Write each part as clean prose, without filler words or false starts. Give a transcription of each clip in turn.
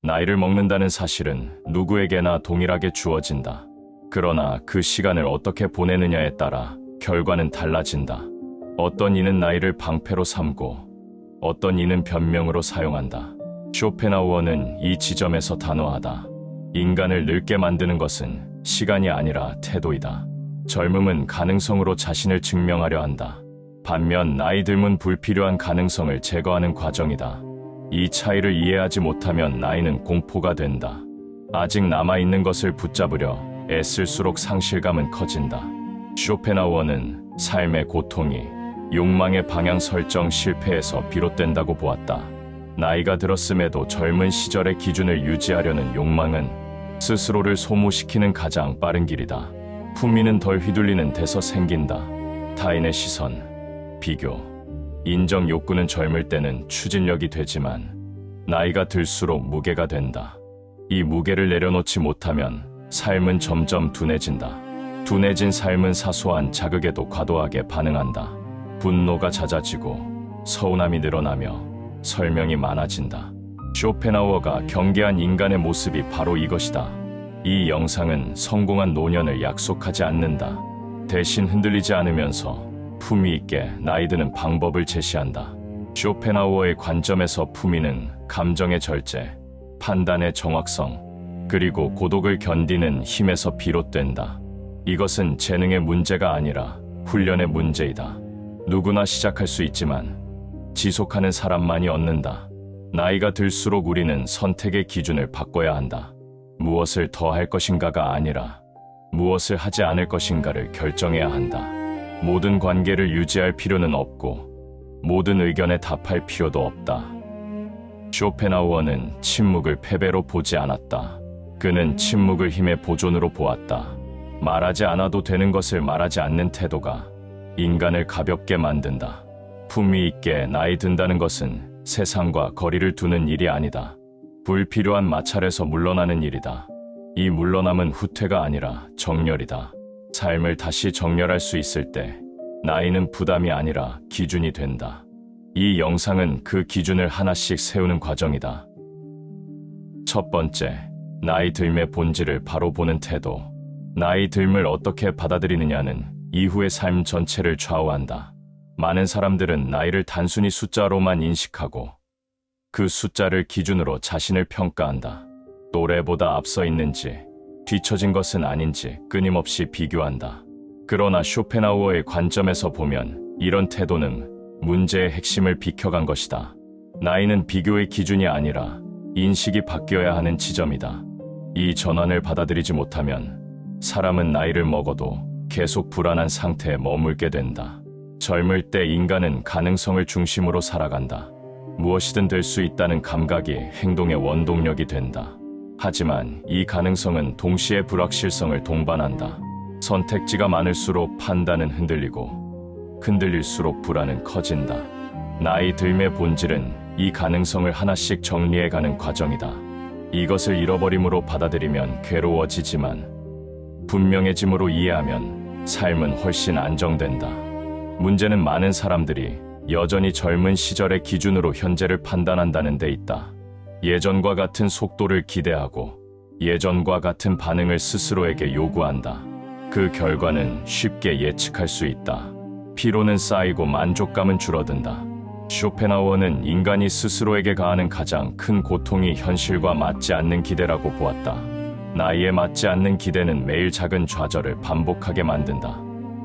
나이를 먹는다는 사실은 누구에게나 동일하게 주어진다. 그러나 그 시간을 어떻게 보내느냐에 따라 결과는 달라진다. 어떤 이는 나이를 방패로 삼고 어떤 이는 변명으로 사용한다. 쇼펜하우어는 이 지점에서 단호하다. 인간을 늙게 만드는 것은 시간이 아니라 태도이다. 젊음은 가능성으로 자신을 증명하려 한다. 반면 나이 듦은 불필요한 가능성을 제거하는 과정이다. 이 차이를 이해하지 못하면 나이는 공포가 된다. 아직 남아있는 것을 붙잡으려 애쓸수록 상실감은 커진다. 쇼펜하우어는 삶의 고통이 욕망의 방향 설정 실패에서 비롯된다고 보았다. 나이가 들었음에도 젊은 시절의 기준을 유지하려는 욕망은 스스로를 소모시키는 가장 빠른 길이다. 품위는 덜 휘둘리는 데서 생긴다. 타인의 시선, 비교, 인정 욕구는 젊을 때는 추진력이 되지만 나이가 들수록 무게가 된다. 이 무게를 내려놓지 못하면 삶은 점점 둔해진다. 둔해진 삶은 사소한 자극에도 과도하게 반응한다. 분노가 잦아지고 서운함이 늘어나며 설명이 많아진다. 쇼펜하우어가 경계한 인간의 모습이 바로 이것이다. 이 영상은 성공한 노년을 약속하지 않는다. 대신 흔들리지 않으면서 품위 있게 나이 드는 방법을 제시한다. 쇼펜하우어의 관점에서 품위는 감정의 절제, 판단의 정확성, 그리고 고독을 견디는 힘에서 비롯된다. 이것은 재능의 문제가 아니라 훈련의 문제이다. 누구나 시작할 수 있지만 지속하는 사람만이 얻는다. 나이가 들수록 우리는 선택의 기준을 바꿔야 한다. 무엇을 더 할 것인가가 아니라 무엇을 하지 않을 것인가를 결정해야 한다. 모든 관계를 유지할 필요는 없고 모든 의견에 답할 필요도 없다. 쇼펜하우어는 침묵을 패배로 보지 않았다. 그는 침묵을 힘의 보존으로 보았다. 말하지 않아도 되는 것을 말하지 않는 태도가 인간을 가볍게 만든다. 품위 있게 나이 든다는 것은 세상과 거리를 두는 일이 아니다. 불필요한 마찰에서 물러나는 일이다. 이 물러남은 후퇴가 아니라 정렬이다. 삶을 다시 정렬할 수 있을 때 나이는 부담이 아니라 기준이 된다. 이 영상은 그 기준을 하나씩 세우는 과정이다. 첫 번째, 나이 듦의 본질을 바로 보는 태도. 나이 듦을 어떻게 받아들이느냐는 이후의 삶 전체를 좌우한다. 많은 사람들은 나이를 단순히 숫자로만 인식하고 그 숫자를 기준으로 자신을 평가한다. 또래보다 앞서 있는지, 뒤처진 것은 아닌지 끊임없이 비교한다. 그러나 쇼펜하우어의 관점에서 보면 이런 태도는 문제의 핵심을 비켜간 것이다. 나이는 비교의 기준이 아니라 인식이 바뀌어야 하는 지점이다. 이 전환을 받아들이지 못하면 사람은 나이를 먹어도 계속 불안한 상태에 머물게 된다. 젊을 때 인간은 가능성을 중심으로 살아간다. 무엇이든 될 수 있다는 감각이 행동의 원동력이 된다. 하지만 이 가능성은 동시에 불확실성을 동반한다. 선택지가 많을수록 판단은 흔들릴수록 불안은 커진다. 나이 듦의 본질은 이 가능성을 하나씩 정리해가는 과정이다. 이것을 잃어버림으로 받아들이면 괴로워지지만 분명해짐으로 이해하면 삶은 훨씬 안정된다. 문제는 많은 사람들이 여전히 젊은 시절의 기준으로 현재를 판단한다는 데 있다. 예전과 같은 속도를 기대하고 예전과 같은 반응을 스스로에게 요구한다. 그 결과는 쉽게 예측할 수 있다. 피로는 쌓이고 만족감은 줄어든다. 쇼펜하우어는 인간이 스스로에게 가하는 가장 큰 고통이 현실과 맞지 않는 기대라고 보았다. 나이에 맞지 않는 기대는 매일 작은 좌절을 반복하게 만든다.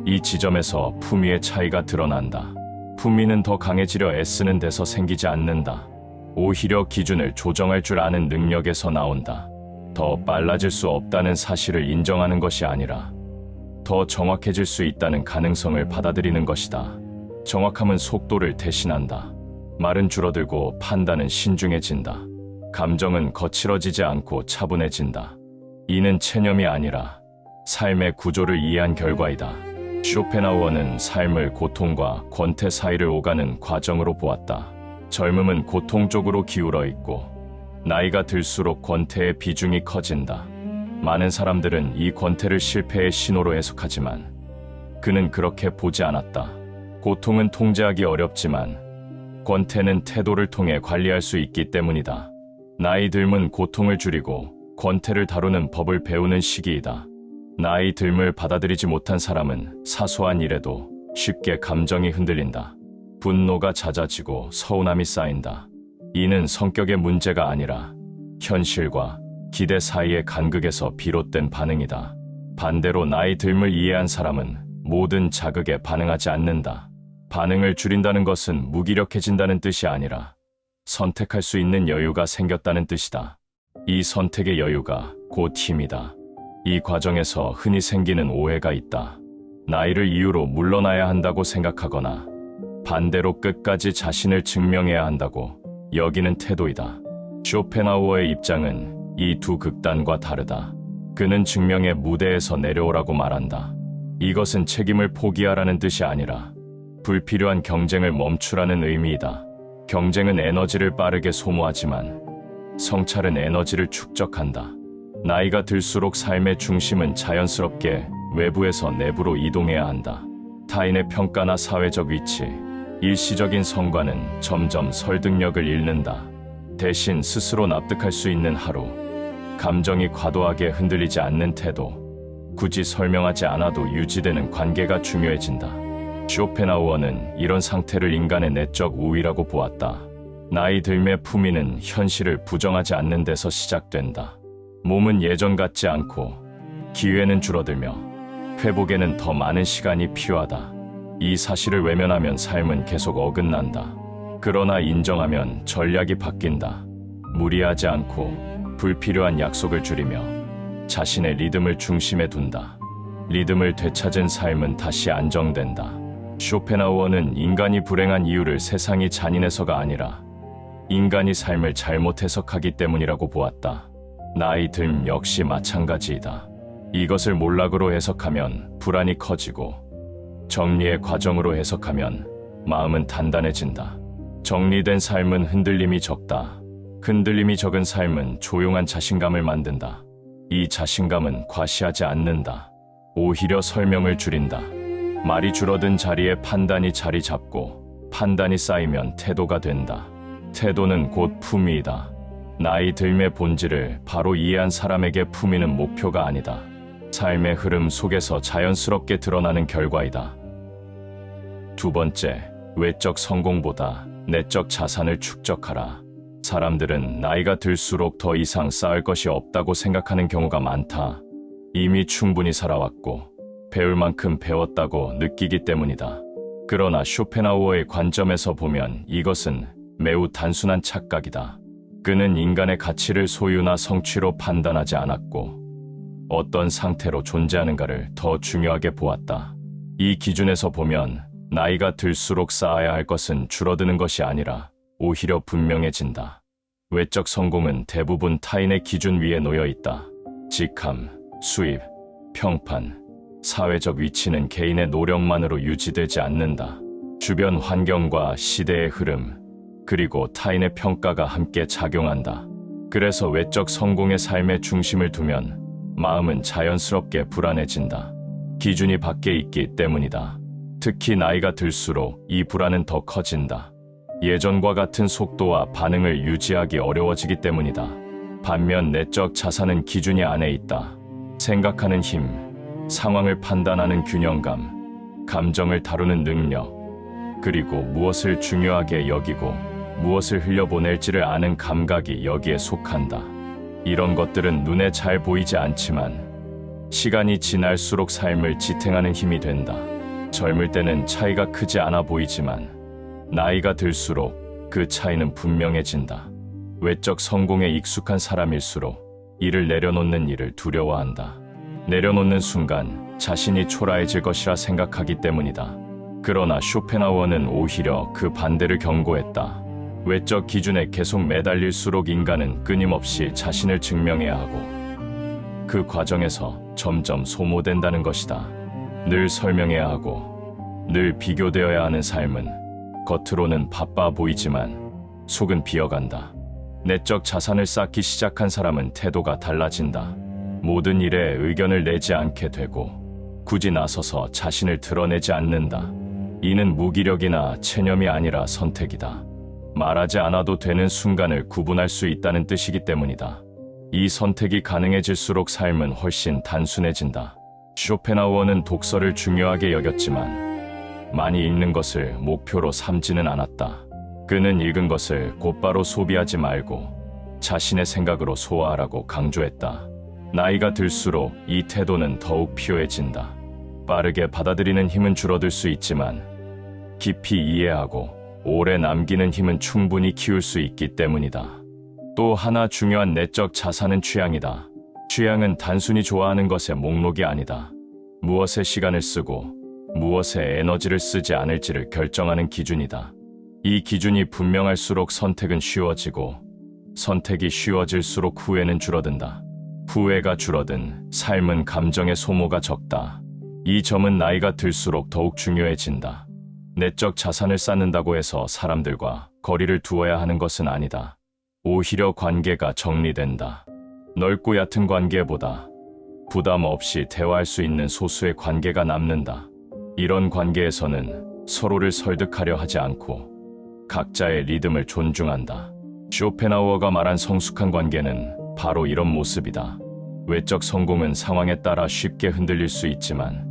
이 지점에서 품위의 차이가 드러난다. 품위는 더 강해지려 애쓰는 데서 생기지 않는다. 오히려 기준을 조정할 줄 아는 능력에서 나온다. 더 빨라질 수 없다는 사실을 인정하는 것이 아니라 더 정확해질 수 있다는 가능성을 받아들이는 것이다. 정확함은 속도를 대신한다. 말은 줄어들고 판단은 신중해진다. 감정은 거칠어지지 않고 차분해진다. 이는 체념이 아니라 삶의 구조를 이해한 결과이다. 쇼펜하우어는 삶을 고통과 권태 사이를 오가는 과정으로 보았다. 젊음은 고통 쪽으로 기울어 있고 나이가 들수록 권태의 비중이 커진다. 많은 사람들은 이 권태를 실패의 신호로 해석하지만 그는 그렇게 보지 않았다. 고통은 통제하기 어렵지만 권태는 태도를 통해 관리할 수 있기 때문이다. 나이 듦은 고통을 줄이고 권태를 다루는 법을 배우는 시기이다. 나이 듦을 받아들이지 못한 사람은 사소한 일에도 쉽게 감정이 흔들린다. 분노가 잦아지고 서운함이 쌓인다. 이는 성격의 문제가 아니라 현실과 기대 사이의 간극에서 비롯된 반응이다. 반대로 나이 듦을 이해한 사람은 모든 자극에 반응하지 않는다. 반응을 줄인다는 것은 무기력해진다는 뜻이 아니라 선택할 수 있는 여유가 생겼다는 뜻이다. 이 선택의 여유가 곧 힘이다. 이 과정에서 흔히 생기는 오해가 있다. 나이를 이유로 물러나야 한다고 생각하거나 반대로 끝까지 자신을 증명해야 한다고 여기는 태도이다. 쇼펜하우어의 입장은 이 두 극단과 다르다. 그는 증명의 무대에서 내려오라고 말한다. 이것은 책임을 포기하라는 뜻이 아니라 불필요한 경쟁을 멈추라는 의미이다. 경쟁은 에너지를 빠르게 소모하지만 성찰은 에너지를 축적한다. 나이가 들수록 삶의 중심은 자연스럽게 외부에서 내부로 이동해야 한다. 타인의 평가나 사회적 위치, 일시적인 성과는 점점 설득력을 잃는다. 대신 스스로 납득할 수 있는 하루, 감정이 과도하게 흔들리지 않는 태도, 굳이 설명하지 않아도 유지되는 관계가 중요해진다. 쇼펜하우어는 이런 상태를 인간의 내적 우위라고 보았다. 나이 듦의 품위는 현실을 부정하지 않는 데서 시작된다. 몸은 예전 같지 않고 기회는 줄어들며 회복에는 더 많은 시간이 필요하다. 이 사실을 외면하면 삶은 계속 어긋난다. 그러나 인정하면 전략이 바뀐다. 무리하지 않고 불필요한 약속을 줄이며 자신의 리듬을 중심에 둔다. 리듬을 되찾은 삶은 다시 안정된다. 쇼펜하우어는 인간이 불행한 이유를 세상이 잔인해서가 아니라 인간이 삶을 잘못 해석하기 때문이라고 보았다. 나이 듦 역시 마찬가지이다. 이것을 몰락으로 해석하면 불안이 커지고 정리의 과정으로 해석하면 마음은 단단해진다. 정리된 삶은 흔들림이 적다. 흔들림이 적은 삶은 조용한 자신감을 만든다. 이 자신감은 과시하지 않는다. 오히려 설명을 줄인다. 말이 줄어든 자리에 판단이 자리 잡고 판단이 쌓이면 태도가 된다. 태도는 곧 품위이다. 나이 듦의 본질을 바로 이해한 사람에게 품위는 목표가 아니다. 삶의 흐름 속에서 자연스럽게 드러나는 결과이다. 두 번째, 외적 성공보다 내적 자산을 축적하라. 사람들은 나이가 들수록 더 이상 쌓을 것이 없다고 생각하는 경우가 많다. 이미 충분히 살아왔고 배울 만큼 배웠다고 느끼기 때문이다. 그러나 쇼펜하우어의 관점에서 보면 이것은 매우 단순한 착각이다. 그는 인간의 가치를 소유나 성취로 판단하지 않았고 어떤 상태로 존재하는가를 더 중요하게 보았다. 이 기준에서 보면 나이가 들수록 쌓아야 할 것은 줄어드는 것이 아니라 오히려 분명해진다. 외적 성공은 대부분 타인의 기준 위에 놓여 있다. 직함, 수입, 평판, 사회적 위치는 개인의 노력만으로 유지되지 않는다. 주변 환경과 시대의 흐름, 그리고 타인의 평가가 함께 작용한다. 그래서 외적 성공의 삶의 중심을 두면 마음은 자연스럽게 불안해진다. 기준이 밖에 있기 때문이다. 특히 나이가 들수록 이 불안은 더 커진다. 예전과 같은 속도와 반응을 유지하기 어려워지기 때문이다. 반면 내적 자산은 기준이 안에 있다. 생각하는 힘, 상황을 판단하는 균형감, 감정을 다루는 능력, 그리고 무엇을 중요하게 여기고 무엇을 흘려보낼지를 아는 감각이 여기에 속한다. 이런 것들은 눈에 잘 보이지 않지만 시간이 지날수록 삶을 지탱하는 힘이 된다. 젊을 때는 차이가 크지 않아 보이지만 나이가 들수록 그 차이는 분명해진다. 외적 성공에 익숙한 사람일수록 이를 내려놓는 일을 두려워한다. 내려놓는 순간 자신이 초라해질 것이라 생각하기 때문이다. 그러나 쇼펜하우어는 오히려 그 반대를 경고했다. 외적 기준에 계속 매달릴수록 인간은 끊임없이 자신을 증명해야 하고 그 과정에서 점점 소모된다는 것이다. 늘 설명해야 하고 늘 비교되어야 하는 삶은 겉으로는 바빠 보이지만 속은 비어간다. 내적 자산을 쌓기 시작한 사람은 태도가 달라진다. 모든 일에 의견을 내지 않게 되고 굳이 나서서 자신을 드러내지 않는다. 이는 무기력이나 체념이 아니라 선택이다. 말하지 않아도 되는 순간을 구분할 수 있다는 뜻이기 때문이다. 이 선택이 가능해질수록 삶은 훨씬 단순해진다. 쇼펜하우어는 독서를 중요하게 여겼지만 많이 읽는 것을 목표로 삼지는 않았다. 그는 읽은 것을 곧바로 소비하지 말고 자신의 생각으로 소화하라고 강조했다. 나이가 들수록 이 태도는 더욱 피요해진다. 빠르게 받아들이는 힘은 줄어들 수 있지만 깊이 이해하고 오래 남기는 힘은 충분히 키울 수 있기 때문이다. 또 하나 중요한 내적 자산은 취향이다. 취향은 단순히 좋아하는 것의 목록이 아니다. 무엇에 시간을 쓰고 무엇에 에너지를 쓰지 않을지를 결정하는 기준이다. 이 기준이 분명할수록 선택은 쉬워지고 선택이 쉬워질수록 후회는 줄어든다. 후회가 줄어든 삶은 감정의 소모가 적다. 이 점은 나이가 들수록 더욱 중요해진다. 내적 자산을 쌓는다고 해서 사람들과 거리를 두어야 하는 것은 아니다. 오히려 관계가 정리된다. 넓고 얕은 관계보다 부담 없이 대화할 수 있는 소수의 관계가 남는다. 이런 관계에서는 서로를 설득하려 하지 않고 각자의 리듬을 존중한다. 쇼펜하우어가 말한 성숙한 관계는 바로 이런 모습이다. 외적 성공은 상황에 따라 쉽게 흔들릴 수 있지만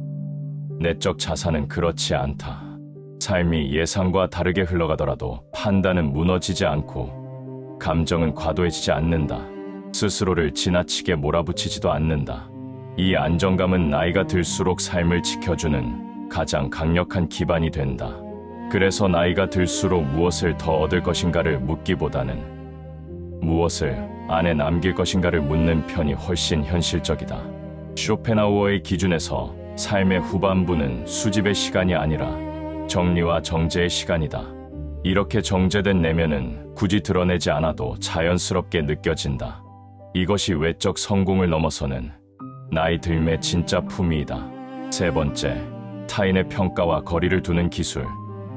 내적 자산은 그렇지 않다. 삶이 예상과 다르게 흘러가더라도 판단은 무너지지 않고 감정은 과도해지지 않는다. 스스로를 지나치게 몰아붙이지도 않는다. 이 안정감은 나이가 들수록 삶을 지켜주는 가장 강력한 기반이 된다. 그래서 나이가 들수록 무엇을 더 얻을 것인가를 묻기보다는 무엇을 안에 남길 것인가를 묻는 편이 훨씬 현실적이다. 쇼펜하우어의 기준에서 삶의 후반부는 수집의 시간이 아니라 정리와 정제의 시간이다. 이렇게 정제된 내면은 굳이 드러내지 않아도 자연스럽게 느껴진다. 이것이 외적 성공을 넘어서는 나이 들매 진짜 품위이다. 세 번째, 타인의 평가와 거리를 두는 기술.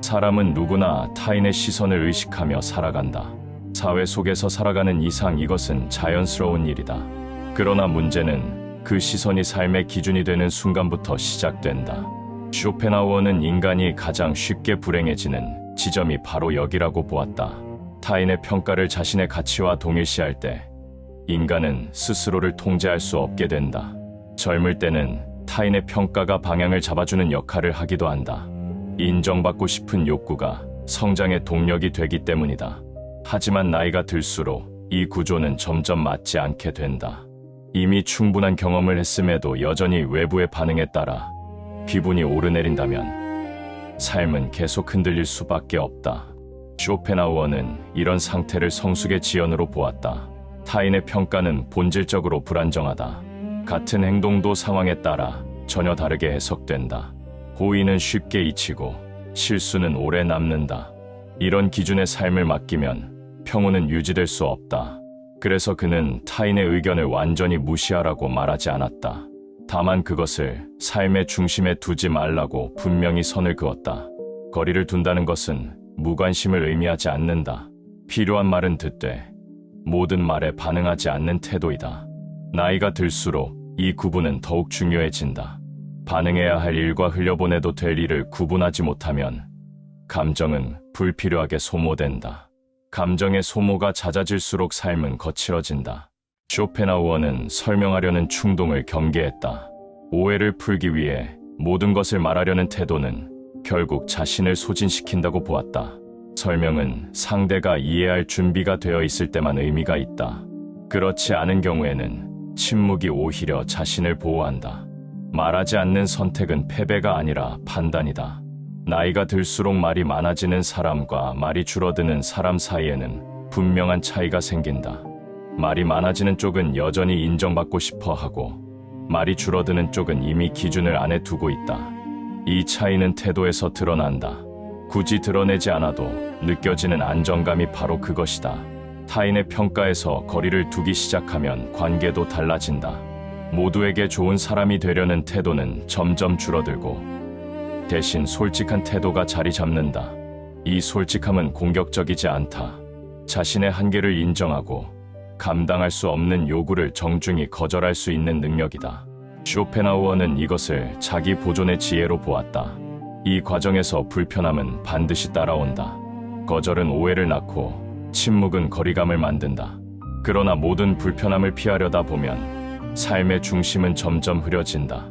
사람은 누구나 타인의 시선을 의식하며 살아간다. 사회 속에서 살아가는 이상 이것은 자연스러운 일이다. 그러나 문제는 그 시선이 삶의 기준이 되는 순간부터 시작된다. 쇼펜하우어는 인간이 가장 쉽게 불행해지는 지점이 바로 여기라고 보았다. 타인의 평가를 자신의 가치와 동일시할 때 인간은 스스로를 통제할 수 없게 된다. 젊을 때는 타인의 평가가 방향을 잡아주는 역할을 하기도 한다. 인정받고 싶은 욕구가 성장의 동력이 되기 때문이다. 하지만 나이가 들수록 이 구조는 점점 맞지 않게 된다. 이미 충분한 경험을 했음에도 여전히 외부의 반응에 따라 기분이 오르내린다면 삶은 계속 흔들릴 수밖에 없다. 쇼펜하우어는 이런 상태를 성숙의 지연으로 보았다. 타인의 평가는 본질적으로 불안정하다. 같은 행동도 상황에 따라 전혀 다르게 해석된다. 호의는 쉽게 잊히고 실수는 오래 남는다. 이런 기준의 삶을 맡기면 평온은 유지될 수 없다. 그래서 그는 타인의 의견을 완전히 무시하라고 말하지 않았다. 다만 그것을 삶의 중심에 두지 말라고 분명히 선을 그었다. 거리를 둔다는 것은 무관심을 의미하지 않는다. 필요한 말은 듣되 모든 말에 반응하지 않는 태도이다. 나이가 들수록 이 구분은 더욱 중요해진다. 반응해야 할 일과 흘려보내도 될 일을 구분하지 못하면 감정은 불필요하게 소모된다. 감정의 소모가 잦아질수록 삶은 거칠어진다. 쇼펜하우어는 설명하려는 충동을 경계했다. 오해를 풀기 위해 모든 것을 말하려는 태도는 결국 자신을 소진시킨다고 보았다. 설명은 상대가 이해할 준비가 되어 있을 때만 의미가 있다. 그렇지 않은 경우에는 침묵이 오히려 자신을 보호한다. 말하지 않는 선택은 패배가 아니라 판단이다. 나이가 들수록 말이 많아지는 사람과 말이 줄어드는 사람 사이에는 분명한 차이가 생긴다. 말이 많아지는 쪽은 여전히 인정받고 싶어 하고 말이 줄어드는 쪽은 이미 기준을 안에 두고 있다. 이 차이는 태도에서 드러난다. 굳이 드러내지 않아도 느껴지는 안정감이 바로 그것이다. 타인의 평가에서 거리를 두기 시작하면 관계도 달라진다. 모두에게 좋은 사람이 되려는 태도는 점점 줄어들고 대신 솔직한 태도가 자리 잡는다. 이 솔직함은 공격적이지 않다. 자신의 한계를 인정하고 감당할 수 없는 요구를 정중히 거절할 수 있는 능력이다. 쇼펜하우어는 이것을 자기 보존의 지혜로 보았다. 이 과정에서 불편함은 반드시 따라온다. 거절은 오해를 낳고 침묵은 거리감을 만든다. 그러나 모든 불편함을 피하려다 보면 삶의 중심은 점점 흐려진다.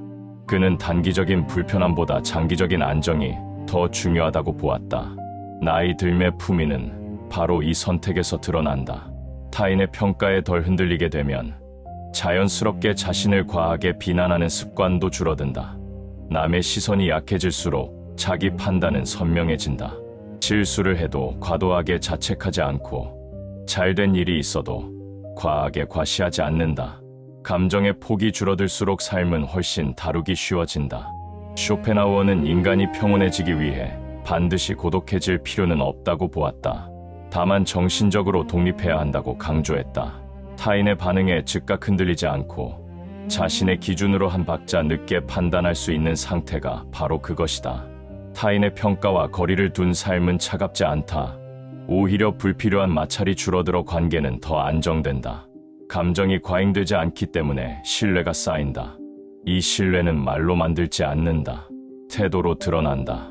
그는 단기적인 불편함보다 장기적인 안정이 더 중요하다고 보았다. 나이 들매 품위는 바로 이 선택에서 드러난다. 타인의 평가에 덜 흔들리게 되면 자연스럽게 자신을 과하게 비난하는 습관도 줄어든다. 남의 시선이 약해질수록 자기 판단은 선명해진다. 실수를 해도 과도하게 자책하지 않고 잘된 일이 있어도 과하게 과시하지 않는다. 감정의 폭이 줄어들수록 삶은 훨씬 다루기 쉬워진다. 쇼펜하우어는 인간이 평온해지기 위해 반드시 고독해질 필요는 없다고 보았다. 다만 정신적으로 독립해야 한다고 강조했다. 타인의 반응에 즉각 흔들리지 않고 자신의 기준으로 한 박자 늦게 판단할 수 있는 상태가 바로 그것이다. 타인의 평가와 거리를 둔 삶은 차갑지 않다. 오히려 불필요한 마찰이 줄어들어 관계는 더 안정된다. 감정이 과잉되지 않기 때문에 신뢰가 쌓인다. 이 신뢰는 말로 만들지 않는다. 태도로 드러난다.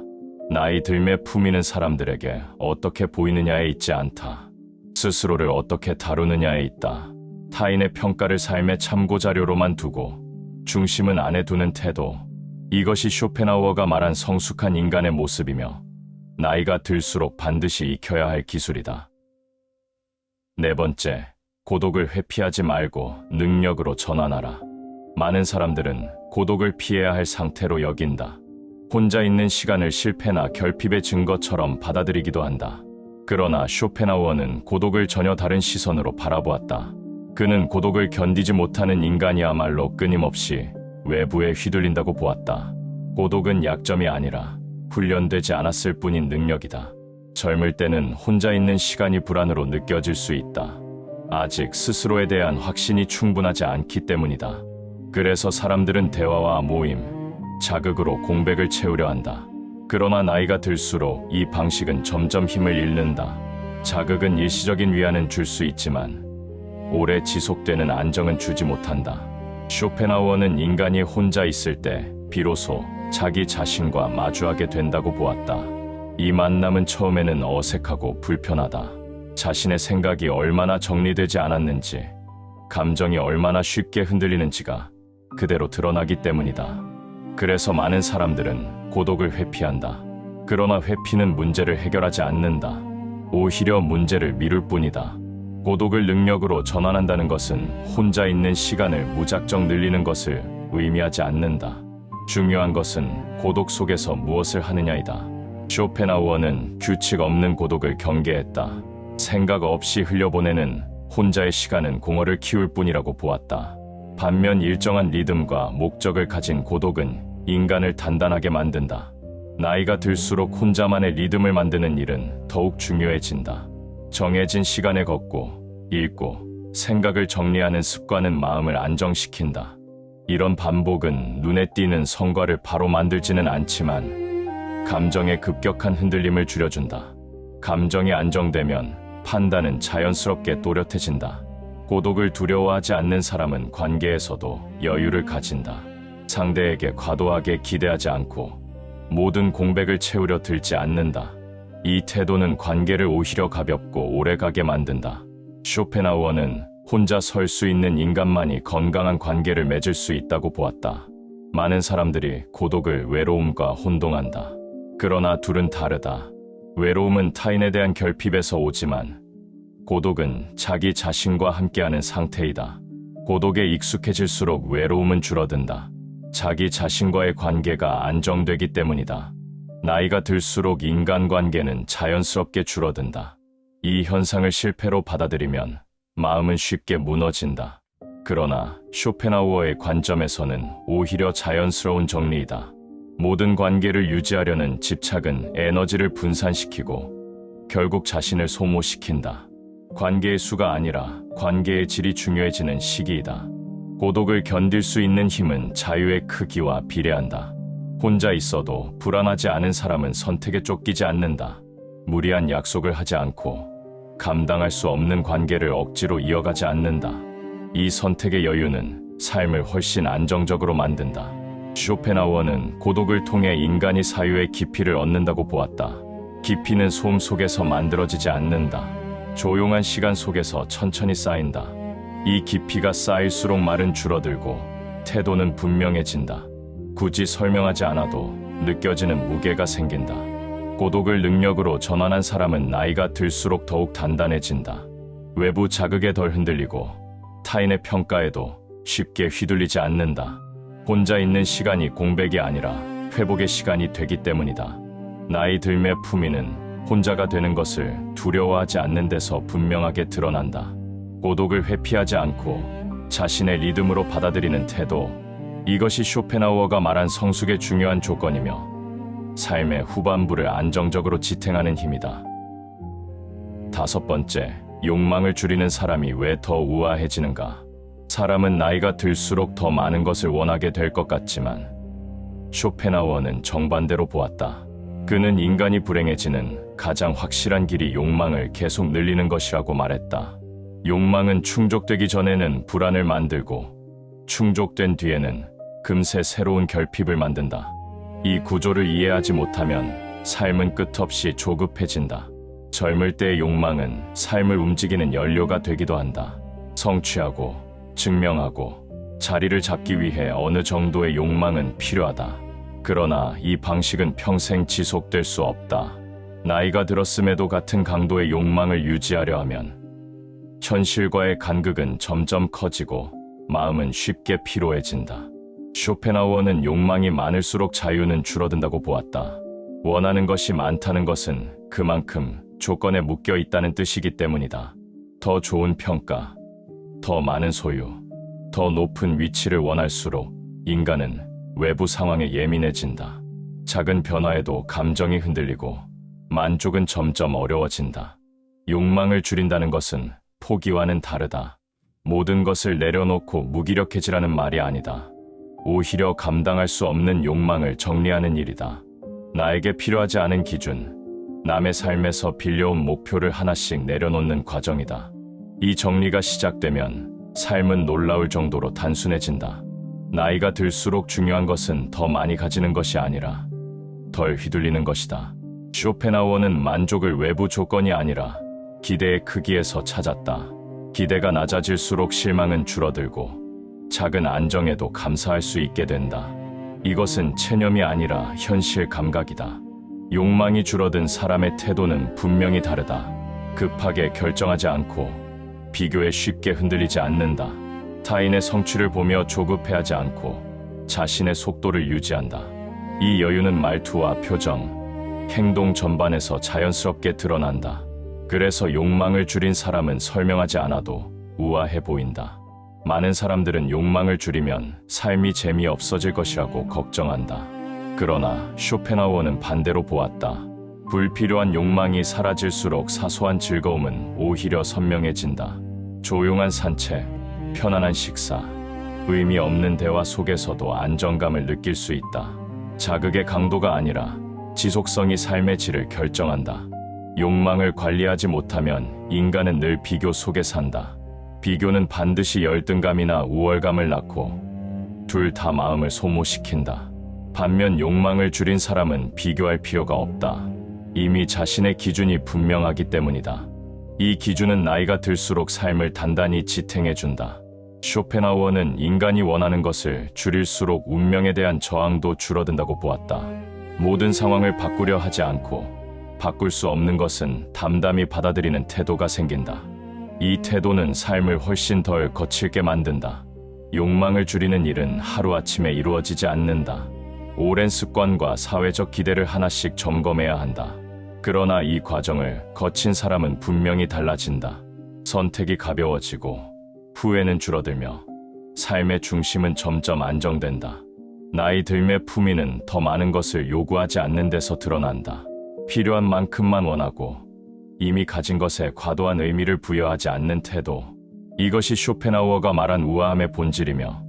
나이 들매 품위는 사람들에게 어떻게 보이느냐에 있지 않다. 스스로를 어떻게 다루느냐에 있다. 타인의 평가를 삶의 참고자료로만 두고 중심은 안에 두는 태도. 이것이 쇼펜하우어가 말한 성숙한 인간의 모습이며 나이가 들수록 반드시 익혀야 할 기술이다. 네 번째, 고독을 회피하지 말고 능력으로 전환하라. 많은 사람들은 고독을 피해야 할 상태로 여긴다. 혼자 있는 시간을 실패나 결핍의 증거처럼 받아들이기도 한다. 그러나 쇼펜하우어는 고독을 전혀 다른 시선으로 바라보았다. 그는 고독을 견디지 못하는 인간이야말로 끊임없이 외부에 휘둘린다고 보았다. 고독은 약점이 아니라 훈련되지 않았을 뿐인 능력이다. 젊을 때는 혼자 있는 시간이 불안으로 느껴질 수 있다. 아직 스스로에 대한 확신이 충분하지 않기 때문이다. 그래서 사람들은 대화와 모임, 자극으로 공백을 채우려 한다. 그러나 나이가 들수록 이 방식은 점점 힘을 잃는다. 자극은 일시적인 위안은 줄 수 있지만 오래 지속되는 안정은 주지 못한다. 쇼펜하우어는 인간이 혼자 있을 때 비로소 자기 자신과 마주하게 된다고 보았다. 이 만남은 처음에는 어색하고 불편하다. 자신의 생각이 얼마나 정리되지 않았는지, 감정이 얼마나 쉽게 흔들리는지가 그대로 드러나기 때문이다. 그래서 많은 사람들은 고독을 회피한다. 그러나 회피는 문제를 해결하지 않는다. 오히려 문제를 미룰 뿐이다. 고독을 능력으로 전환한다는 것은 혼자 있는 시간을 무작정 늘리는 것을 의미하지 않는다. 중요한 것은 고독 속에서 무엇을 하느냐이다. 쇼펜하우어는 규칙 없는 고독을 경계했다. 생각 없이 흘려보내는 혼자의 시간은 공허를 키울 뿐이라고 보았다. 반면 일정한 리듬과 목적을 가진 고독은 인간을 단단하게 만든다. 나이가 들수록 혼자만의 리듬을 만드는 일은 더욱 중요해진다. 정해진 시간에 걷고, 읽고, 생각을 정리하는 습관은 마음을 안정시킨다. 이런 반복은 눈에 띄는 성과를 바로 만들지는 않지만 감정의 급격한 흔들림을 줄여준다. 감정이 안정되면 판단은 자연스럽게 또렷해진다. 고독을 두려워하지 않는 사람은 관계에서도 여유를 가진다. 상대에게 과도하게 기대하지 않고 모든 공백을 채우려 들지 않는다. 이 태도는 관계를 오히려 가볍고 오래가게 만든다. 쇼펜하우어는 혼자 설 수 있는 인간만이 건강한 관계를 맺을 수 있다고 보았다. 많은 사람들이 고독을 외로움과 혼동한다. 그러나 둘은 다르다. 외로움은 타인에 대한 결핍에서 오지만 고독은 자기 자신과 함께하는 상태이다. 고독에 익숙해질수록 외로움은 줄어든다. 자기 자신과의 관계가 안정되기 때문이다. 나이가 들수록 인간관계는 자연스럽게 줄어든다. 이 현상을 실패로 받아들이면 마음은 쉽게 무너진다. 그러나 쇼펜하우어의 관점에서는 오히려 자연스러운 정리이다. 모든 관계를 유지하려는 집착은 에너지를 분산시키고 결국 자신을 소모시킨다. 관계의 수가 아니라 관계의 질이 중요해지는 시기이다. 고독을 견딜 수 있는 힘은 자유의 크기와 비례한다. 혼자 있어도 불안하지 않은 사람은 선택에 쫓기지 않는다. 무리한 약속을 하지 않고 감당할 수 없는 관계를 억지로 이어가지 않는다. 이 선택의 여유는 삶을 훨씬 안정적으로 만든다. 쇼펜하우어는 고독을 통해 인간이 사유의 깊이를 얻는다고 보았다. 깊이는 소음 속에서 만들어지지 않는다. 조용한 시간 속에서 천천히 쌓인다. 이 깊이가 쌓일수록 말은 줄어들고 태도는 분명해진다. 굳이 설명하지 않아도 느껴지는 무게가 생긴다. 고독을 능력으로 전환한 사람은 나이가 들수록 더욱 단단해진다. 외부 자극에 덜 흔들리고 타인의 평가에도 쉽게 휘둘리지 않는다. 혼자 있는 시간이 공백이 아니라 회복의 시간이 되기 때문이다. 나이 들매 품위는 혼자가 되는 것을 두려워하지 않는 데서 분명하게 드러난다. 고독을 회피하지 않고 자신의 리듬으로 받아들이는 태도, 이것이 쇼펜하우어가 말한 성숙의 중요한 조건이며 삶의 후반부를 안정적으로 지탱하는 힘이다. 5번째, 욕망을 줄이는 사람이 왜 더 우아해지는가? 사람은 나이가 들수록 더 많은 것을 원하게 될 것 같지만 쇼펜하우어는 정반대로 보았다. 그는 인간이 불행해지는 가장 확실한 길이 욕망을 계속 늘리는 것이라고 말했다. 욕망은 충족되기 전에는 불안을 만들고 충족된 뒤에는 금세 새로운 결핍을 만든다. 이 구조를 이해하지 못하면 삶은 끝없이 조급해진다. 젊을 때의 욕망은 삶을 움직이는 연료가 되기도 한다. 성취하고 증명하고 자리를 잡기 위해 어느 정도의 욕망은 필요하다. 그러나 이 방식은 평생 지속될 수 없다. 나이가 들었음에도 같은 강도의 욕망을 유지하려 하면 현실과의 간극은 점점 커지고 마음은 쉽게 피로해진다. 쇼펜하우어는 욕망이 많을수록 자유는 줄어든다고 보았다. 원하는 것이 많다는 것은 그만큼 조건에 묶여 있다는 뜻이기 때문이다. 더 좋은 평가, 더 많은 소유, 더 높은 위치를 원할수록 인간은 외부 상황에 예민해진다. 작은 변화에도 감정이 흔들리고 만족은 점점 어려워진다. 욕망을 줄인다는 것은 포기와는 다르다. 모든 것을 내려놓고 무기력해지라는 말이 아니다. 오히려 감당할 수 없는 욕망을 정리하는 일이다. 나에게 필요하지 않은 기준, 남의 삶에서 빌려온 목표를 하나씩 내려놓는 과정이다. 이 정리가 시작되면 삶은 놀라울 정도로 단순해진다. 나이가 들수록 중요한 것은 더 많이 가지는 것이 아니라 덜 휘둘리는 것이다. 쇼펜하우어는 만족을 외부 조건이 아니라 기대의 크기에서 찾았다. 기대가 낮아질수록 실망은 줄어들고 작은 안정에도 감사할 수 있게 된다. 이것은 체념이 아니라 현실 감각이다. 욕망이 줄어든 사람의 태도는 분명히 다르다. 급하게 결정하지 않고 비교에 쉽게 흔들리지 않는다. 타인의 성취를 보며 조급해하지 않고 자신의 속도를 유지한다. 이 여유는 말투와 표정, 행동 전반에서 자연스럽게 드러난다. 그래서 욕망을 줄인 사람은 설명하지 않아도 우아해 보인다. 많은 사람들은 욕망을 줄이면 삶이 재미없어질 것이라고 걱정한다. 그러나 쇼펜하우어는 반대로 보았다. 불필요한 욕망이 사라질수록 사소한 즐거움은 오히려 선명해진다. 조용한 산책, 편안한 식사, 의미 없는 대화 속에서도 안정감을 느낄 수 있다. 자극의 강도가 아니라 지속성이 삶의 질을 결정한다. 욕망을 관리하지 못하면 인간은 늘 비교 속에 산다. 비교는 반드시 열등감이나 우월감을 낳고 둘 다 마음을 소모시킨다. 반면 욕망을 줄인 사람은 비교할 필요가 없다. 이미 자신의 기준이 분명하기 때문이다. 이 기준은 나이가 들수록 삶을 단단히 지탱해준다. 쇼펜하우어는 인간이 원하는 것을 줄일수록 운명에 대한 저항도 줄어든다고 보았다. 모든 상황을 바꾸려 하지 않고 바꿀 수 없는 것은 담담히 받아들이는 태도가 생긴다. 이 태도는 삶을 훨씬 덜 거칠게 만든다. 욕망을 줄이는 일은 하루아침에 이루어지지 않는다. 오랜 습관과 사회적 기대를 하나씩 점검해야 한다. 그러나 이 과정을 거친 사람은 분명히 달라진다. 선택이 가벼워지고 후회는 줄어들며 삶의 중심은 점점 안정된다. 나이 들매 품위는 더 많은 것을 요구하지 않는 데서 드러난다. 필요한 만큼만 원하고 이미 가진 것에 과도한 의미를 부여하지 않는 태도. 이것이 쇼펜하우어가 말한 우아함의 본질이며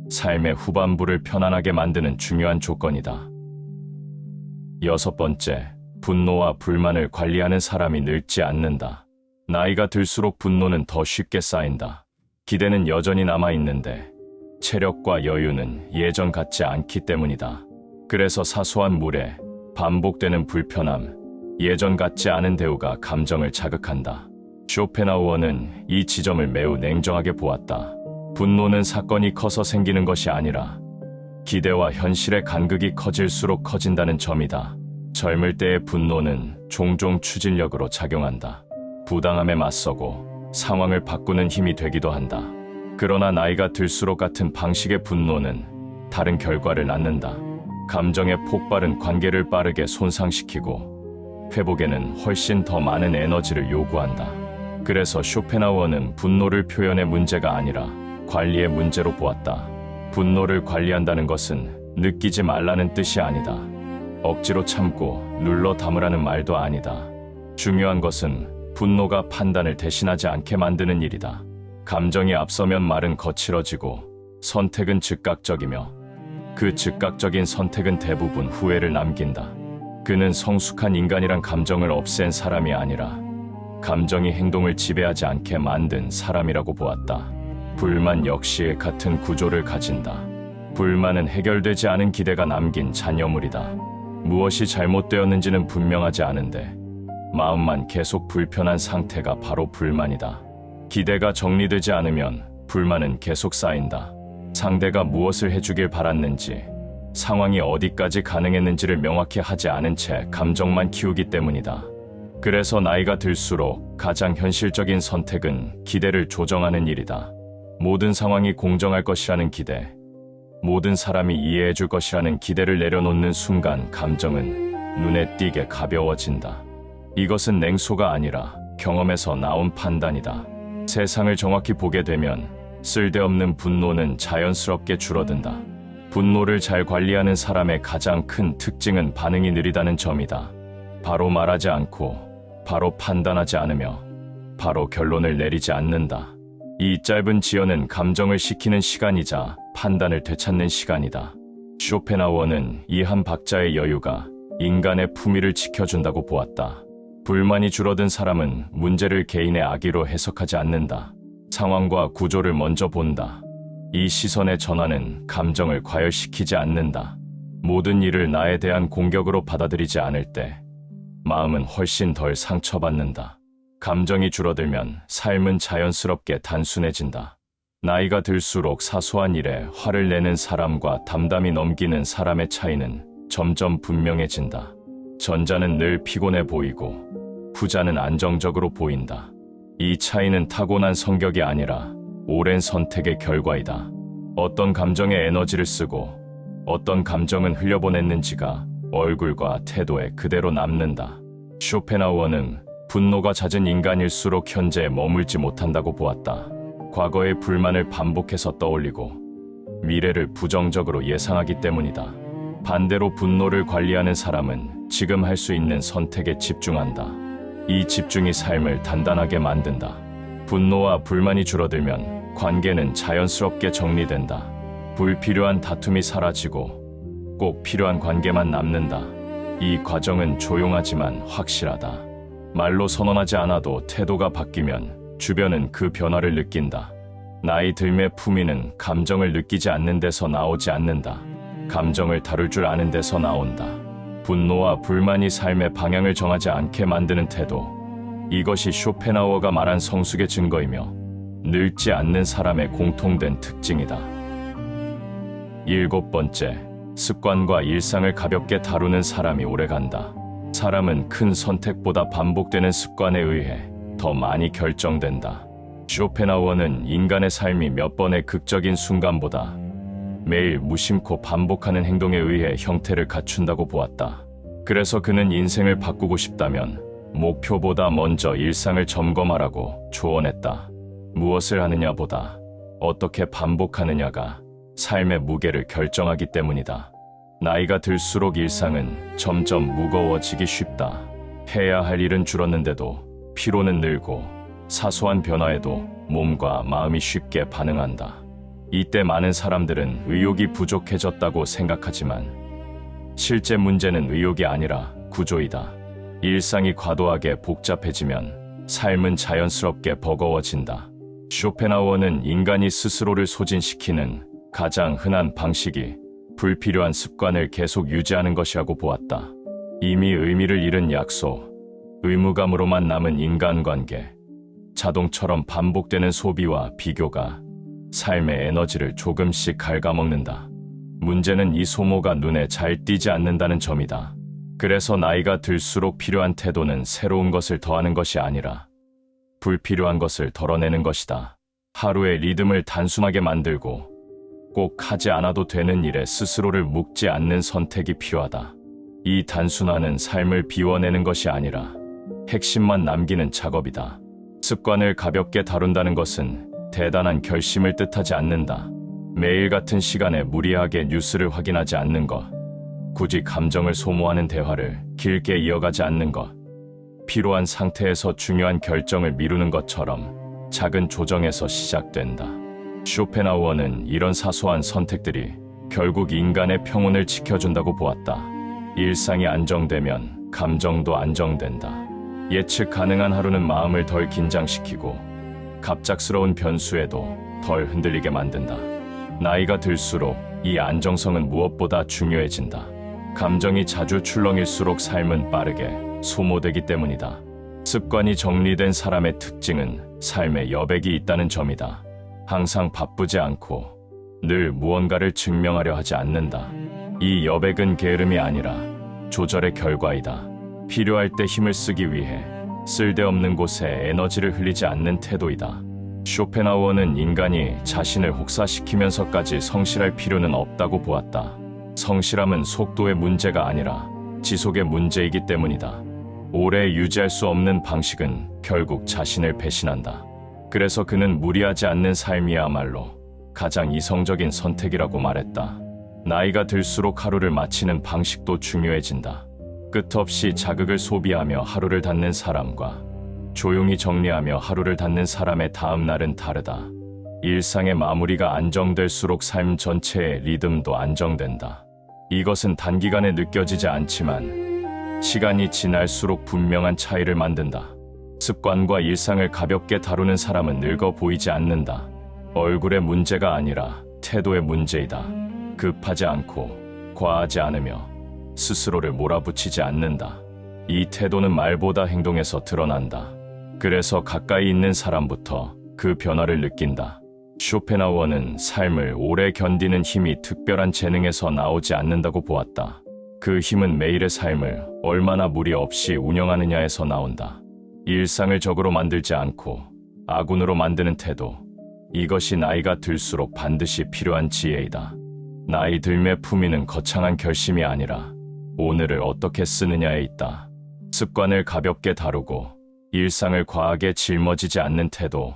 삶의 후반부를 편안하게 만드는 중요한 조건이다. 6번째, 분노와 불만을 관리하는 사람이 늙지 않는다. 나이가 들수록 분노는 더 쉽게 쌓인다. 기대는 여전히 남아있는데 체력과 여유는 예전 같지 않기 때문이다. 그래서 사소한 물에 반복되는 불편함, 예전 같지 않은 대우가 감정을 자극한다. 쇼펜하우어는 이 지점을 매우 냉정하게 보았다. 분노는 사건이 커서 생기는 것이 아니라 기대와 현실의 간극이 커질수록 커진다는 점이다. 젊을 때의 분노는 종종 추진력으로 작용한다. 부당함에 맞서고 상황을 바꾸는 힘이 되기도 한다. 그러나 나이가 들수록 같은 방식의 분노는 다른 결과를 낳는다. 감정의 폭발은 관계를 빠르게 손상시키고 회복에는 훨씬 더 많은 에너지를 요구한다. 그래서 쇼펜하우어는 분노를 표현의 문제가 아니라 관리의 문제로 보았다. 분노를 관리한다는 것은 느끼지 말라는 뜻이 아니다. 억지로 참고 눌러 담으라는 말도 아니다. 중요한 것은 분노가 판단을 대신하지 않게 만드는 일이다. 감정이 앞서면 말은 거칠어지고 선택은 즉각적이며 그 즉각적인 선택은 대부분 후회를 남긴다. 그는 성숙한 인간이란 감정을 없앤 사람이 아니라 감정이 행동을 지배하지 않게 만든 사람이라고 보았다. 불만 역시 같은 구조를 가진다. 불만은 해결되지 않은 기대가 남긴 잔여물이다. 무엇이 잘못되었는지는 분명하지 않은데 마음만 계속 불편한 상태가 바로 불만이다. 기대가 정리되지 않으면 불만은 계속 쌓인다. 상대가 무엇을 해주길 바랐는지, 상황이 어디까지 가능했는지를 명확히 하지 않은 채 감정만 키우기 때문이다. 그래서 나이가 들수록 가장 현실적인 선택은 기대를 조정하는 일이다. 모든 상황이 공정할 것이라는 기대, 모든 사람이 이해해줄 것이라는 기대를 내려놓는 순간 감정은 눈에 띄게 가벼워진다. 이것은 냉소가 아니라 경험에서 나온 판단이다. 세상을 정확히 보게 되면 쓸데없는 분노는 자연스럽게 줄어든다. 분노를 잘 관리하는 사람의 가장 큰 특징은 반응이 느리다는 점이다. 바로 말하지 않고, 바로 판단하지 않으며, 바로 결론을 내리지 않는다. 이 짧은 지연은 감정을 식히는 시간이자 판단을 되찾는 시간이다. 쇼펜하우어는 이 한 박자의 여유가 인간의 품위를 지켜준다고 보았다. 불만이 줄어든 사람은 문제를 개인의 악의로 해석하지 않는다. 상황과 구조를 먼저 본다. 이 시선의 전환은 감정을 과열시키지 않는다. 모든 일을 나에 대한 공격으로 받아들이지 않을 때 마음은 훨씬 덜 상처받는다. 감정이 줄어들면 삶은 자연스럽게 단순해진다. 나이가 들수록 사소한 일에 화를 내는 사람과 담담히 넘기는 사람의 차이는 점점 분명해진다. 전자는 늘 피곤해 보이고 후자는 안정적으로 보인다. 이 차이는 타고난 성격이 아니라 오랜 선택의 결과이다. 어떤 감정에 에너지를 쓰고 어떤 감정은 흘려보냈는지가 얼굴과 태도에 그대로 남는다. 쇼펜하우어는 분노가 잦은 인간일수록 현재에 머물지 못한다고 보았다. 과거의 불만을 반복해서 떠올리고 미래를 부정적으로 예상하기 때문이다. 반대로 분노를 관리하는 사람은 지금 할 수 있는 선택에 집중한다. 이 집중이 삶을 단단하게 만든다. 분노와 불만이 줄어들면 관계는 자연스럽게 정리된다. 불필요한 다툼이 사라지고 꼭 필요한 관계만 남는다. 이 과정은 조용하지만 확실하다. 말로 선언하지 않아도 태도가 바뀌면 주변은 그 변화를 느낀다. 나이 들매 품위는 감정을 느끼지 않는 데서 나오지 않는다. 감정을 다룰 줄 아는 데서 나온다. 분노와 불만이 삶의 방향을 정하지 않게 만드는 태도. 이것이 쇼펜하우어가 말한 성숙의 증거이며 늙지 않는 사람의 공통된 특징이다. 7번째, 습관과 일상을 가볍게 다루는 사람이 오래간다. 사람은 큰 선택보다 반복되는 습관에 의해 더 많이 결정된다. 쇼펜하우어는 인간의 삶이 몇 번의 극적인 순간보다 매일 무심코 반복하는 행동에 의해 형태를 갖춘다고 보았다. 그래서 그는 인생을 바꾸고 싶다면 목표보다 먼저 일상을 점검하라고 조언했다. 무엇을 하느냐보다 어떻게 반복하느냐가 삶의 무게를 결정하기 때문이다. 나이가 들수록 일상은 점점 무거워지기 쉽다. 해야 할 일은 줄었는데도 피로는 늘고 사소한 변화에도 몸과 마음이 쉽게 반응한다. 이때 많은 사람들은 의욕이 부족해졌다고 생각하지만 실제 문제는 의욕이 아니라 구조이다. 일상이 과도하게 복잡해지면 삶은 자연스럽게 버거워진다. 쇼펜하우어는 인간이 스스로를 소진시키는 가장 흔한 방식이 불필요한 습관을 계속 유지하는 것이라고 보았다. 이미 의미를 잃은 약속, 의무감으로만 남은 인간관계, 자동처럼 반복되는 소비와 비교가 삶의 에너지를 조금씩 갉아먹는다. 문제는 이 소모가 눈에 잘 띄지 않는다는 점이다. 그래서 나이가 들수록 필요한 태도는 새로운 것을 더하는 것이 아니라 불필요한 것을 덜어내는 것이다. 하루의 리듬을 단순하게 만들고 꼭 하지 않아도 되는 일에 스스로를 묶지 않는 선택이 필요하다. 이 단순화는 삶을 비워내는 것이 아니라 핵심만 남기는 작업이다. 습관을 가볍게 다룬다는 것은 대단한 결심을 뜻하지 않는다. 매일 같은 시간에 무리하게 뉴스를 확인하지 않는 것, 굳이 감정을 소모하는 대화를 길게 이어가지 않는 것, 피로한 상태에서 중요한 결정을 미루는 것처럼 작은 조정에서 시작된다. 쇼펜하우어는 이런 사소한 선택들이 결국 인간의 평온을 지켜준다고 보았다. 일상이 안정되면 감정도 안정된다. 예측 가능한 하루는 마음을 덜 긴장시키고 갑작스러운 변수에도 덜 흔들리게 만든다. 나이가 들수록 이 안정성은 무엇보다 중요해진다. 감정이 자주 출렁일수록 삶은 빠르게 소모되기 때문이다. 습관이 정리된 사람의 특징은 삶에 여백이 있다는 점이다. 항상 바쁘지 않고 늘 무언가를 증명하려 하지 않는다. 이 여백은 게으름이 아니라 조절의 결과이다. 필요할 때 힘을 쓰기 위해 쓸데없는 곳에 에너지를 흘리지 않는 태도이다. 쇼펜하우어는 인간이 자신을 혹사시키면서까지 성실할 필요는 없다고 보았다. 성실함은 속도의 문제가 아니라 지속의 문제이기 때문이다. 오래 유지할 수 없는 방식은 결국 자신을 배신한다. 그래서 그는 무리하지 않는 삶이야말로 가장 이성적인 선택이라고 말했다. 나이가 들수록 하루를 마치는 방식도 중요해진다. 끝없이 자극을 소비하며 하루를 닫는 사람과 조용히 정리하며 하루를 닫는 사람의 다음 날은 다르다. 일상의 마무리가 안정될수록 삶 전체의 리듬도 안정된다. 이것은 단기간에 느껴지지 않지만 시간이 지날수록 분명한 차이를 만든다. 습관과 일상을 가볍게 다루는 사람은 늙어 보이지 않는다. 얼굴의 문제가 아니라 태도의 문제이다. 급하지 않고 과하지 않으며 스스로를 몰아붙이지 않는다. 이 태도는 말보다 행동에서 드러난다. 그래서 가까이 있는 사람부터 그 변화를 느낀다. 쇼펜하우어는 삶을 오래 견디는 힘이 특별한 재능에서 나오지 않는다고 보았다. 그 힘은 매일의 삶을 얼마나 무리 없이 운영하느냐에서 나온다. 일상을 적으로 만들지 않고 아군으로 만드는 태도, 이것이 나이가 들수록 반드시 필요한 지혜이다. 나이 들매 품위는 거창한 결심이 아니라 오늘을 어떻게 쓰느냐에 있다. 습관을 가볍게 다루고 일상을 과하게 짊어지지 않는 태도,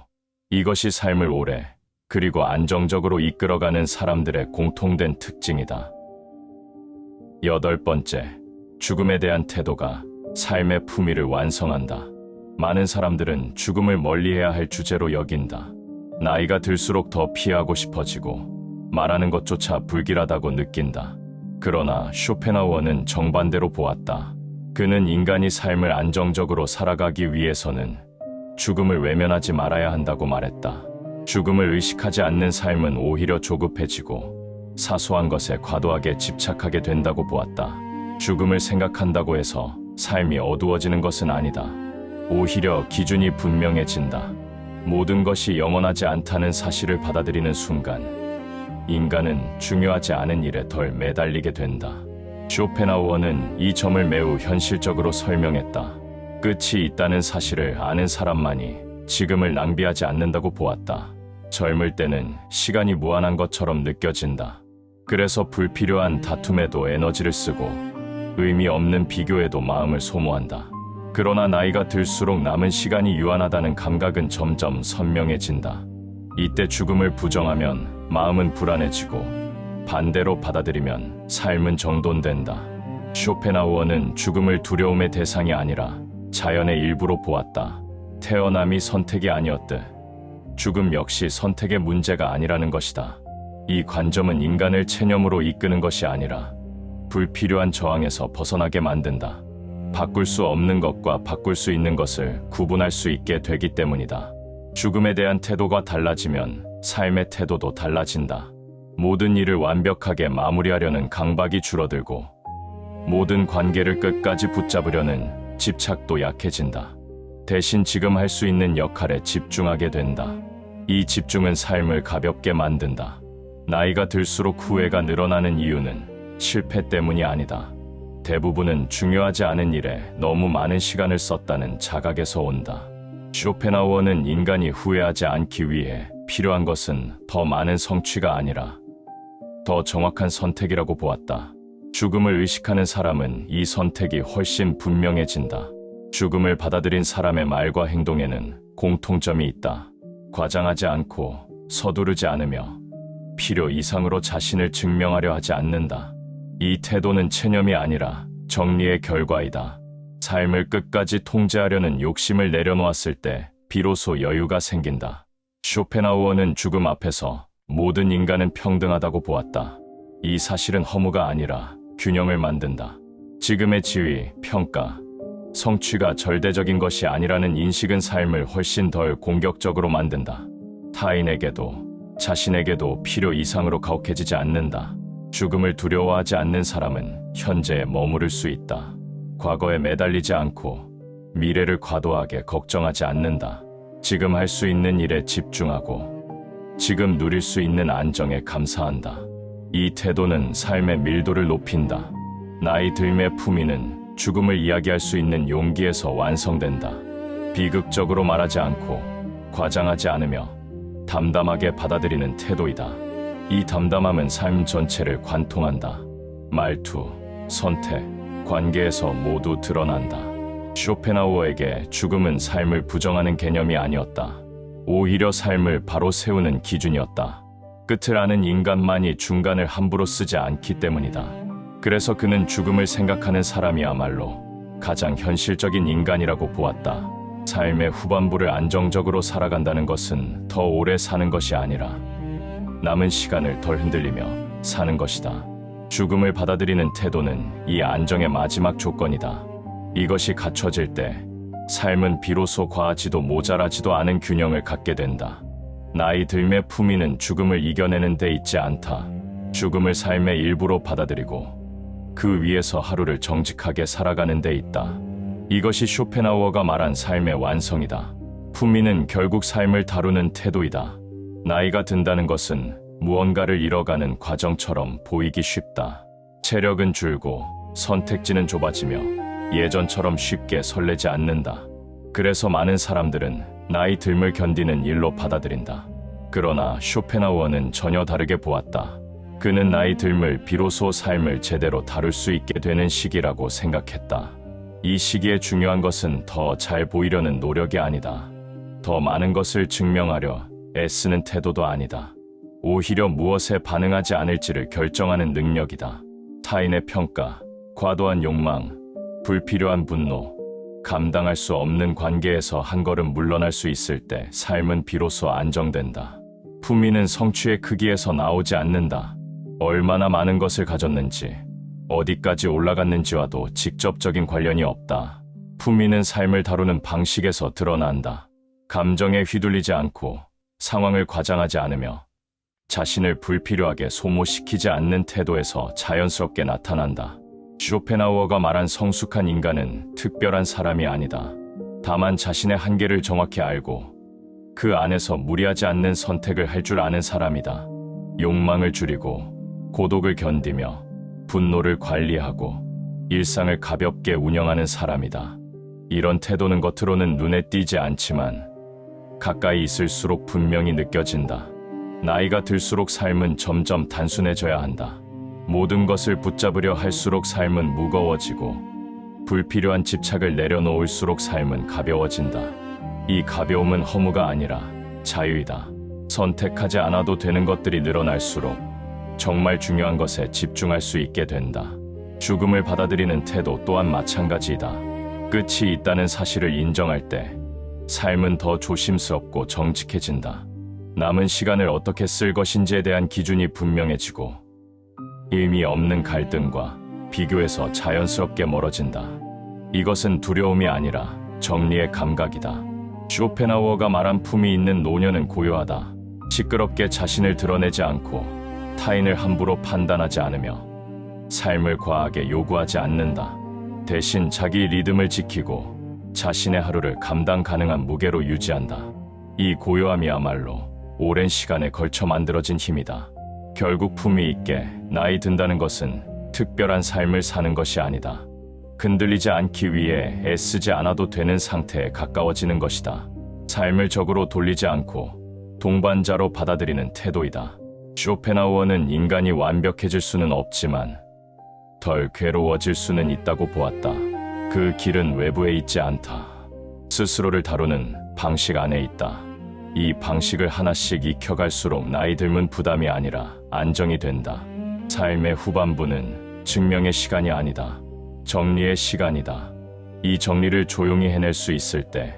이것이 삶을 오래 그리고 안정적으로 이끌어가는 사람들의 공통된 특징이다. 8번째, 죽음에 대한 태도가 삶의 품위를 완성한다. 많은 사람들은 죽음을 멀리해야 할 주제로 여긴다. 나이가 들수록 더 피하고 싶어지고 말하는 것조차 불길하다고 느낀다. 그러나 쇼펜하우어는 정반대로 보았다. 그는 인간이 삶을 안정적으로 살아가기 위해서는 죽음을 외면하지 말아야 한다고 말했다. 죽음을 의식하지 않는 삶은 오히려 조급해지고 사소한 것에 과도하게 집착하게 된다고 보았다. 죽음을 생각한다고 해서 삶이 어두워지는 것은 아니다. 오히려 기준이 분명해진다. 모든 것이 영원하지 않다는 사실을 받아들이는 순간 인간은 중요하지 않은 일에 덜 매달리게 된다. 쇼펜하우어는 이 점을 매우 현실적으로 설명했다. 끝이 있다는 사실을 아는 사람만이 지금을 낭비하지 않는다고 보았다. 젊을 때는 시간이 무한한 것처럼 느껴진다. 그래서 불필요한 다툼에도 에너지를 쓰고 의미 없는 비교에도 마음을 소모한다. 그러나 나이가 들수록 남은 시간이 유한하다는 감각은 점점 선명해진다. 이때 죽음을 부정하면 마음은 불안해지고 반대로 받아들이면 삶은 정돈된다. 쇼펜하우어는 죽음을 두려움의 대상이 아니라 자연의 일부로 보았다. 태어남이 선택이 아니었듯 죽음 역시 선택의 문제가 아니라는 것이다. 이 관점은 인간을 체념으로 이끄는 것이 아니라 불필요한 저항에서 벗어나게 만든다. 바꿀 수 없는 것과 바꿀 수 있는 것을 구분할 수 있게 되기 때문이다. 죽음에 대한 태도가 달라지면 삶의 태도도 달라진다. 모든 일을 완벽하게 마무리하려는 강박이 줄어들고 모든 관계를 끝까지 붙잡으려는 집착도 약해진다. 대신 지금 할 수 있는 역할에 집중하게 된다. 이 집중은 삶을 가볍게 만든다. 나이가 들수록 후회가 늘어나는 이유는 실패 때문이 아니다. 대부분은 중요하지 않은 일에 너무 많은 시간을 썼다는 자각에서 온다. 쇼펜하우어는 인간이 후회하지 않기 위해 필요한 것은 더 많은 성취가 아니라 더 정확한 선택이라고 보았다. 죽음을 의식하는 사람은 이 선택이 훨씬 분명해진다. 죽음을 받아들인 사람의 말과 행동에는 공통점이 있다. 과장하지 않고 서두르지 않으며 필요 이상으로 자신을 증명하려 하지 않는다. 이 태도는 체념이 아니라 정리의 결과이다. 삶을 끝까지 통제하려는 욕심을 내려놓았을 때 비로소 여유가 생긴다. 쇼펜하우어는 죽음 앞에서 모든 인간은 평등하다고 보았다. 이 사실은 허무가 아니라 균형을 만든다. 지금의 지위, 평가, 성취가 절대적인 것이 아니라는 인식은 삶을 훨씬 덜 공격적으로 만든다. 타인에게도 자신에게도 필요 이상으로 가혹해지지 않는다. 죽음을 두려워하지 않는 사람은 현재에 머무를 수 있다. 과거에 매달리지 않고 미래를 과도하게 걱정하지 않는다. 지금 할 수 있는 일에 집중하고 지금 누릴 수 있는 안정에 감사한다. 이 태도는 삶의 밀도를 높인다. 나이 들매 품위는 죽음을 이야기할 수 있는 용기에서 완성된다. 비극적으로 말하지 않고 과장하지 않으며 담담하게 받아들이는 태도이다. 이 담담함은 삶 전체를 관통한다. 말투, 선택, 관계에서 모두 드러난다. 쇼펜하우어에게 죽음은 삶을 부정하는 개념이 아니었다. 오히려 삶을 바로 세우는 기준이었다. 끝을 아는 인간만이 중간을 함부로 쓰지 않기 때문이다. 그래서 그는 죽음을 생각하는 사람이야말로 가장 현실적인 인간이라고 보았다. 삶의 후반부를 안정적으로 살아간다는 것은 더 오래 사는 것이 아니라 남은 시간을 덜 흔들리며 사는 것이다. 죽음을 받아들이는 태도는 이 안정의 마지막 조건이다. 이것이 갖춰질 때 삶은 비로소 과하지도 모자라지도 않은 균형을 갖게 된다. 나이 들매 품위는 죽음을 이겨내는 데 있지 않다. 죽음을 삶의 일부로 받아들이고 그 위에서 하루를 정직하게 살아가는 데 있다. 이것이 쇼펜하우어가 말한 삶의 완성이다. 품위는 결국 삶을 다루는 태도이다. 나이가 든다는 것은 무언가를 잃어가는 과정처럼 보이기 쉽다. 체력은 줄고 선택지는 좁아지며 예전처럼 쉽게 설레지 않는다. 그래서 많은 사람들은 나이 듦을 견디는 일로 받아들인다. 그러나 쇼펜하우어는 전혀 다르게 보았다. 그는 나이 듦을 비로소 삶을 제대로 다룰 수 있게 되는 시기라고 생각했다. 이 시기에 중요한 것은 더 잘 보이려는 노력이 아니다. 더 많은 것을 증명하려 애쓰는 태도도 아니다. 오히려 무엇에 반응하지 않을지를 결정하는 능력이다. 타인의 평가, 과도한 욕망, 불필요한 분노, 감당할 수 없는 관계에서 한 걸음 물러날 수 있을 때 삶은 비로소 안정된다. 품위는 성취의 크기에서 나오지 않는다. 얼마나 많은 것을 가졌는지, 어디까지 올라갔는지와도 직접적인 관련이 없다. 품위는 삶을 다루는 방식에서 드러난다. 감정에 휘둘리지 않고 상황을 과장하지 않으며 자신을 불필요하게 소모시키지 않는 태도에서 자연스럽게 나타난다. 쇼펜하우어가 말한 성숙한 인간은 특별한 사람이 아니다. 다만 자신의 한계를 정확히 알고 그 안에서 무리하지 않는 선택을 할 줄 아는 사람이다. 욕망을 줄이고 고독을 견디며 분노를 관리하고 일상을 가볍게 운영하는 사람이다. 이런 태도는 겉으로는 눈에 띄지 않지만 가까이 있을수록 분명히 느껴진다. 나이가 들수록 삶은 점점 단순해져야 한다. 모든 것을 붙잡으려 할수록 삶은 무거워지고 불필요한 집착을 내려놓을수록 삶은 가벼워진다. 이 가벼움은 허무가 아니라 자유이다. 선택하지 않아도 되는 것들이 늘어날수록 정말 중요한 것에 집중할 수 있게 된다. 죽음을 받아들이는 태도 또한 마찬가지이다. 끝이 있다는 사실을 인정할 때 삶은 더 조심스럽고 정직해진다. 남은 시간을 어떻게 쓸 것인지에 대한 기준이 분명해지고 의미 없는 갈등과 비교에서 자연스럽게 멀어진다. 이것은 두려움이 아니라 정리의 감각이다. 쇼펜하우어가 말한 품이 있는 노년은 고요하다. 시끄럽게 자신을 드러내지 않고 타인을 함부로 판단하지 않으며 삶을 과하게 요구하지 않는다. 대신 자기 리듬을 지키고 자신의 하루를 감당 가능한 무게로 유지한다. 이 고요함이야말로 오랜 시간에 걸쳐 만들어진 힘이다. 결국 품위 있게 나이 든다는 것은 특별한 삶을 사는 것이 아니다. 흔들리지 않기 위해 애쓰지 않아도 되는 상태에 가까워지는 것이다. 삶을 적으로 돌리지 않고 동반자로 받아들이는 태도이다. 쇼펜하우어는 인간이 완벽해질 수는 없지만 덜 괴로워질 수는 있다고 보았다. 그 길은 외부에 있지 않다. 스스로를 다루는 방식 안에 있다. 이 방식을 하나씩 익혀갈수록 나이 들면 부담이 아니라 안정이 된다. 삶의 후반부는 증명의 시간이 아니다. 정리의 시간이다. 이 정리를 조용히 해낼 수 있을 때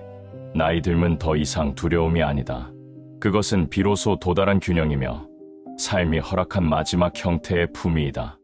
나이 들면 더 이상 두려움이 아니다. 그것은 비로소 도달한 균형이며 삶이 허락한 마지막 형태의 품위이다.